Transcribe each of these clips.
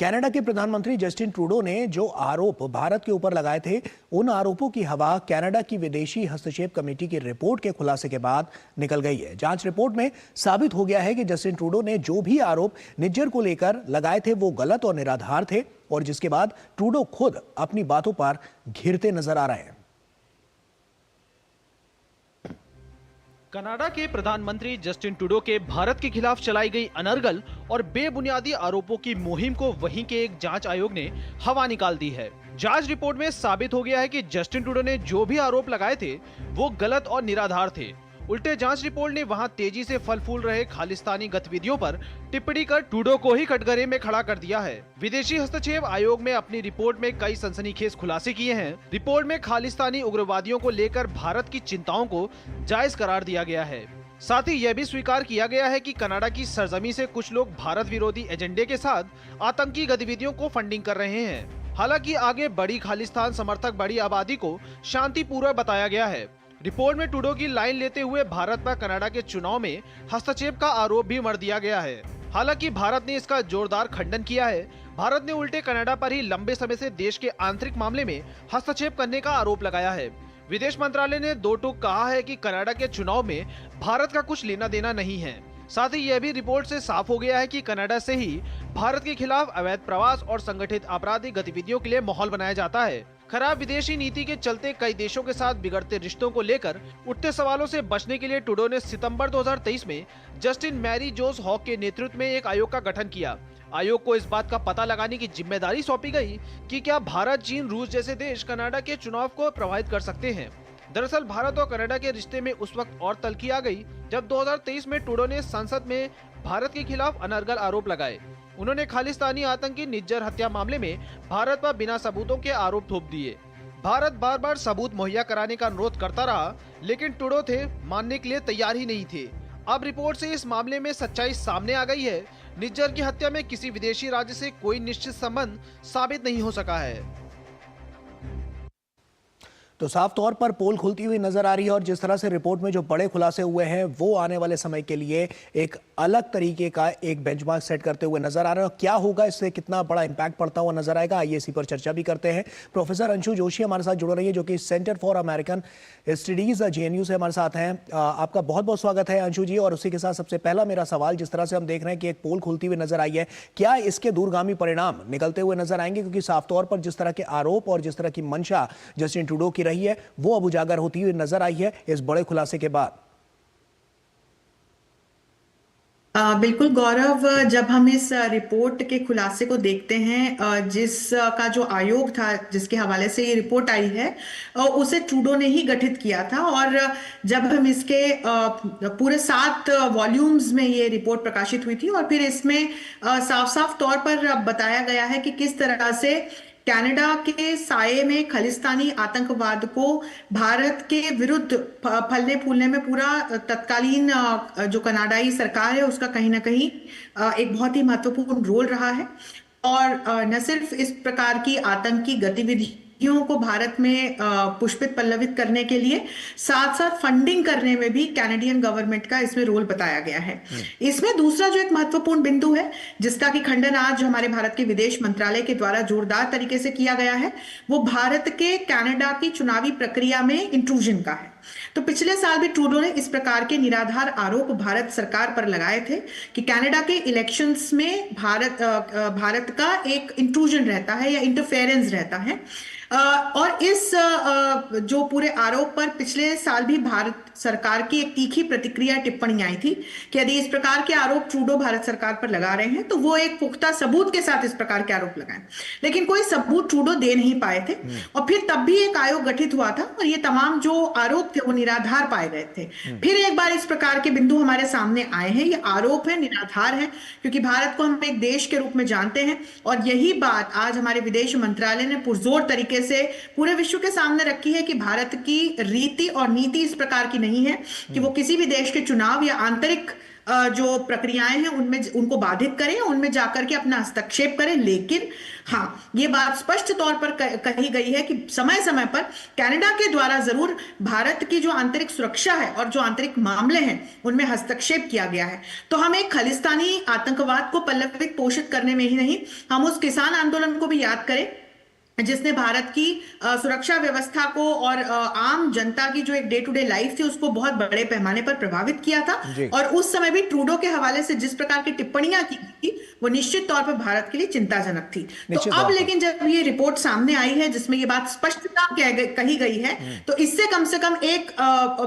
Canada के प्रधानमंत्री Justin Trudeau ने जो आरोप भारत के ऊपर लगाए थे, उन आरोपों की हवा कनाडा की विदेशी हस्तक्षेप कमेटी की रिपोर्ट के खुलासे के बाद निकल गई है। जांच रिपोर्ट में साबित हो गया है कि जस्टिन ट्रूडो ने जो भी आरोप निज्जर को लेकर लगाए थे वो गलत और निराधार थे, और जिसके बाद ट्रूडो खुद अपनी बातों पर घिरते नजर आ रहे हैं। कनाडा के प्रधानमंत्री जस्टिन ट्रूडो के भारत के खिलाफ चलाई गई अनर्गल और बेबुनियादी आरोपों की मुहिम को वहीं के एक जांच आयोग ने हवा निकाल दी है। जांच रिपोर्ट में साबित हो गया है कि जस्टिन ट्रूडो ने जो भी आरोप लगाए थे वो गलत और निराधार थे। उल्टे जांच रिपोर्ट ने वहां तेजी से फल फूल रहे खालिस्तानी गतिविधियों पर टिप्पणी कर ट्रूडो को ही कटघरे में खड़ा कर दिया है। विदेशी हस्तक्षेप आयोग में अपनी रिपोर्ट में कई सनसनीखेज खुलासे किए हैं। रिपोर्ट में खालिस्तानी उग्रवादियों को लेकर भारत की चिंताओं को जायज करार दिया गया है। साथ ही यह भी स्वीकार किया गया है कि कनाडा की सरजमी से कुछ लोग भारत विरोधी एजेंडे के साथ आतंकी गतिविधियों को फंडिंग कर रहे हैं। हालांकि आगे बड़ी खालिस्तान समर्थक बड़ी आबादी को शांतिपूर्वक बताया गया है। रिपोर्ट में ट्रूडो की लाइन लेते हुए भारत पर कनाडा के चुनाव में हस्तक्षेप का आरोप भी मढ़ दिया गया है। हालांकि भारत ने इसका जोरदार खंडन किया है। भारत ने उल्टे कनाडा पर ही लंबे समय से देश के आंतरिक मामले में हस्तक्षेप करने का आरोप लगाया है। विदेश मंत्रालय ने दो टूक कहा है कि कनाडा के चुनाव में भारत का कुछ लेना देना नहीं है। साथ ही यह भी रिपोर्ट से साफ हो गया है कि कनाडा से ही भारत के खिलाफ अवैध प्रवास और संगठित आपराधिक गतिविधियों के लिए माहौल बनाया जाता है। खराब विदेशी नीति के चलते कई देशों के साथ बिगड़ते रिश्तों को लेकर उठते सवालों से बचने के लिए ट्रूडो ने सितंबर 2023 में जस्टिन मैरी जोस हॉक के नेतृत्व में एक आयोग का गठन किया। आयोग को इस बात का पता लगाने की जिम्मेदारी सौंपी गई कि क्या भारत, चीन, रूस जैसे देश कनाडा के चुनाव को प्रभावित कर सकते हैं। दरअसल भारत और कनाडा के रिश्ते में उस वक्त और तल्खी आ गई जब 2023 में ट्रूडो ने संसद में भारत के खिलाफ अनर्गल आरोप लगाए। उन्होंने खालिस्तानी आतंकी निज्जर हत्या मामले में भारत पर बिना सबूतों के आरोप थोप दिए। भारत बार बार सबूत मुहैया कराने का अनुरोध करता रहा, लेकिन ट्रूडो थे मानने के लिए तैयार ही नहीं थे। अब रिपोर्ट से इस मामले में सच्चाई सामने आ गई है। निज्जर की हत्या में किसी विदेशी राज्य से कोई निश्चित संबंध साबित नहीं हो सका है। तो साफ तौर पर पोल खुलती हुई नजर आ रही है, और जिस तरह से रिपोर्ट में जो बड़े खुलासे हुए हैं वो आने वाले समय के लिए एक अलग तरीके का एक बेंचमार्क सेट करते हुए नजर आ रहे हैं। क्या होगा, इससे कितना बड़ा इंपैक्ट पड़ता हुआ नजर आएगा, आइए इसी पर चर्चा भी करते हैं। प्रोफेसर अंशु जोशी हमारे साथ जुड़ रही है, जो कि centre for American studies JNU से हमारे साथ हैं। आपका बहुत बहुत स्वागत है अंशु जी। और उसी के साथ सबसे पहला मेरा सवाल, जिस तरह से हम देख रहे हैं कि एक पोल खुलती हुई नजर आई है, क्या इसके दूरगामी परिणाम निकलते हुए नजर आएंगे? क्योंकि साफ तौर पर जिस तरह के आरोप और जिस तरह की मंशा जस्टिन ट्रूडो की रही है वो अब उजागर होती हुई नजर आई है इस बड़े खुलासे के बाद। बिल्कुल गौरव, जब हम इस रिपोर्ट के खुलासे को देखते हैं, जिसका जो आयोग था जिसके हवाले से ये रिपोर्ट आई है, उसे ट्रूडो ने ही गठित किया था। और जब हम इसके पूरे 7 वॉल्यूम्स में ये रिपोर्ट प्रकाशित हुई थी, और फिर इसमें साफ साफ तौर पर बताया गया है कि किस तरह से कनाडा के साये में खालिस्तानी आतंकवाद को भारत के विरुद्ध फलने फूलने में पूरा तत्कालीन जो कनाडाई सरकार है उसका कहीं ना कहीं एक बहुत ही महत्वपूर्ण रोल रहा है। और न सिर्फ इस प्रकार की आतंकी गतिविधियों को भारत में पुष्पित पल्लवित करने के लिए, साथ साथ फंडिंग करने में भी कैनेडियन गवर्नमेंट का इसमें रोल बताया गया है। इसमें दूसरा जो एक महत्वपूर्ण बिंदु है जिसका कि खंडन आज हमारे भारत के विदेश मंत्रालय के द्वारा जोरदार तरीके से किया गया है, वो भारत के कनाडा की चुनावी प्रक्रिया में इंट्रूजन का है। तो पिछले साल भी ट्रूडो ने इस प्रकार के निराधार आरोप भारत सरकार पर लगाए थे कि कनाडा के इलेक्शंस में भारत का एक इंट्रूजन रहता है या इंटरफेरेंस रहता है। और इस जो पूरे आरोप पर पिछले साल भी भारत सरकार की एक तीखी प्रतिक्रिया टिप्पणी आई थी कि यदि इस प्रकार के आरोप ट्रूडो भारत सरकार पर लगा रहे हैं तो वो एक पुख्ता सबूत के साथ इस प्रकार के आरोप लगाएं। लेकिन कोई सबूत ट्रूडो दे नहीं पाए थे, और फिर तब भी एक आयोग गठित हुआ था और ये तमाम जो आरोप थे वो निराधार पाए गए थे। फिर एक बार इस प्रकार के बिंदु हमारे सामने आए हैं, ये आरोप है, निराधार है, क्योंकि भारत को हम एक देश के रूप में जानते हैं। और यही बात आज हमारे विदेश मंत्रालय ने पुरजोर तरीके से पूरे विश्व के सामने रखी है कि भारत की रीति और नीति इस प्रकार की नहीं है कि वो किसी भी देश के चुनाव या आंतरिक जो प्रक्रियाएं हैं उनमें उनको बाधित करें, उनमें जाकर के अपना हस्तक्षेप करें। लेकिन हाँ, ये बात स्पष्ट तौर पर कही गई है कि समय समय पर कनाडा के द्वारा जरूर भारत की जो आंतरिक सुरक्षा है और जो आंतरिक मामले हैं उनमें हस्तक्षेप किया गया है। तो हम एक खालिस्तानी आतंकवाद को पल्लवित पोषित करने में ही नहीं, हम उस किसान आंदोलन को भी याद करें जिसने भारत की सुरक्षा व्यवस्था को और आम जनता की जो एक डे टू डे लाइफ थी उसको बहुत बड़े पैमाने पर प्रभावित किया था। और उस समय भी ट्रूडो के हवाले से जिस प्रकार की टिप्पणियां की थी वो निश्चित तौर पर भारत के लिए चिंताजनक थी। तो अब लेकिन जब ये रिपोर्ट सामने आई है जिसमें ये बात स्पष्टता कही गई है, तो इससे कम से कम एक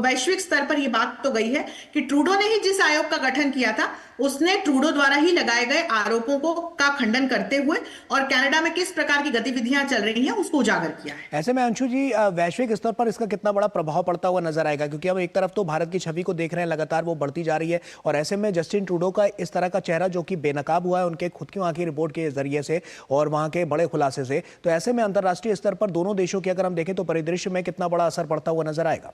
वैश्विक स्तर पर यह बात तो गई है कि ट्रूडो ने ही जिस आयोग का गठन किया था उसने ट्रूडो द्वारा ही लगाए गए आरोपों को का खंडन करते हुए और कनाडा में किस प्रकार की गतिविधियां चल रही हैं उसको उजागर किया है। ऐसे में अंशु जी, वैश्विक स्तर पर इसका कितना बड़ा प्रभाव पड़ता हुआ नजर आएगा, क्योंकि अब एक तरफ तो भारत की छवि को देख रहे हैं, लगातार वो बढ़ती जा रही है, और ऐसे में जस्टिन ट्रूडो का इस तरह का चेहरा जो कि बेनकाब हुआ है उनके खुद की वहां की रिपोर्ट के जरिए से और वहां के बड़े खुलासे से, तो ऐसे में अंतरराष्ट्रीय स्तर पर दोनों देशों की अगर हम देखें तो परिदृश्य में कितना बड़ा असर पड़ता हुआ नजर आएगा?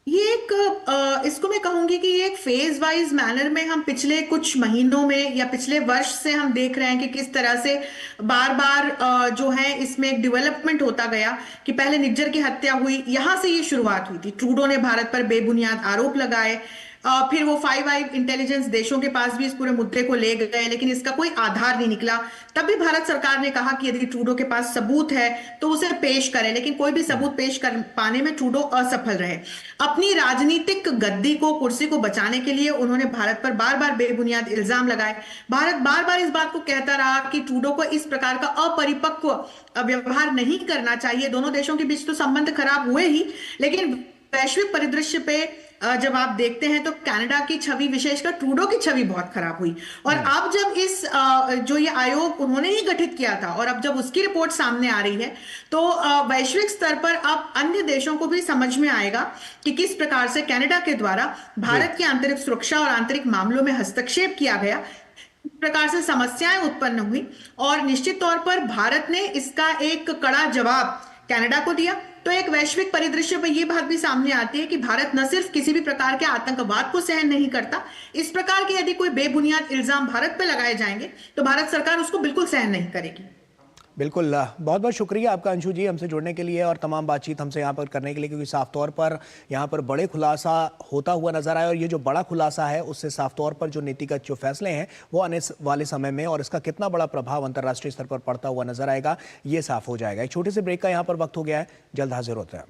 ये एक इसको मैं कहूंगी कि ये एक फेज वाइज मैनर में हम पिछले कुछ महीनों में या पिछले वर्ष से हम देख रहे हैं कि किस तरह से बार बार जो है इसमें एक डेवलपमेंट होता गया कि पहले निज्जर की हत्या हुई, यहां से ये शुरुआत हुई थी। ट्रूडो ने भारत पर बेबुनियाद आरोप लगाए, फिर वो 5 आई इंटेलिजेंस देशों के पास भी इस पूरे मुद्दे को ले गए, लेकिन इसका कोई आधार नहीं निकला। तब भी भारत सरकार ने कहा कि यदि ट्रूडो के पास सबूत है तो उसे पेश करें, लेकिन कोई भी सबूत पेश कर पाने में ट्रूडो असफल रहे। अपनी राजनीतिक गद्दी को, कुर्सी को बचाने के लिए उन्होंने भारत पर बार बार बेबुनियाद इल्जाम लगाए। भारत बार बार इस बात को कहता रहा कि ट्रूडो को इस प्रकार का अपरिपक्व व्यवहार नहीं करना चाहिए। दोनों देशों के बीच तो संबंध खराब हुए ही, लेकिन वैश्विक परिदृश्य पे जब आप देखते हैं तो कनाडा की छवि, विशेषकर ट्रूडो की छवि बहुत खराब हुई। और अब जब इस जो ये आयोग उन्होंने ही गठित किया था और अब जब उसकी रिपोर्ट सामने आ रही है तो वैश्विक स्तर पर अब अन्य देशों को भी समझ में आएगा कि किस प्रकार से कनाडा के द्वारा भारत की आंतरिक सुरक्षा और आंतरिक मामलों में हस्तक्षेप किया गया, इस प्रकार से समस्याएं उत्पन्न हुई। और निश्चित तौर पर भारत ने इसका एक कड़ा जवाब कनाडा को दिया। तो एक वैश्विक परिदृश्य पर यह बात भी सामने आती है कि भारत न सिर्फ किसी भी प्रकार के आतंकवाद को सहन नहीं करता, इस प्रकार के यदि कोई बेबुनियाद इल्जाम भारत पर लगाए जाएंगे तो भारत सरकार उसको बिल्कुल सहन नहीं करेगी। बिल्कुल, बहुत बहुत शुक्रिया आपका अंशु जी हमसे जुड़ने के लिए और तमाम बातचीत हमसे यहाँ पर करने के लिए, क्योंकि साफ तौर पर यहाँ पर बड़े खुलासा होता हुआ नजर आया और ये जो बड़ा खुलासा है उससे साफ तौर पर जो नीतिगत जो फैसले हैं वो आने वाले समय में और इसका कितना बड़ा प्रभाव अंतर्राष्ट्रीय स्तर पर पड़ता हुआ नजर आएगा ये साफ हो जाएगा। एक छोटे से ब्रेक का यहाँ पर वक्त हो गया है, जल्द हाजिर होते हैं।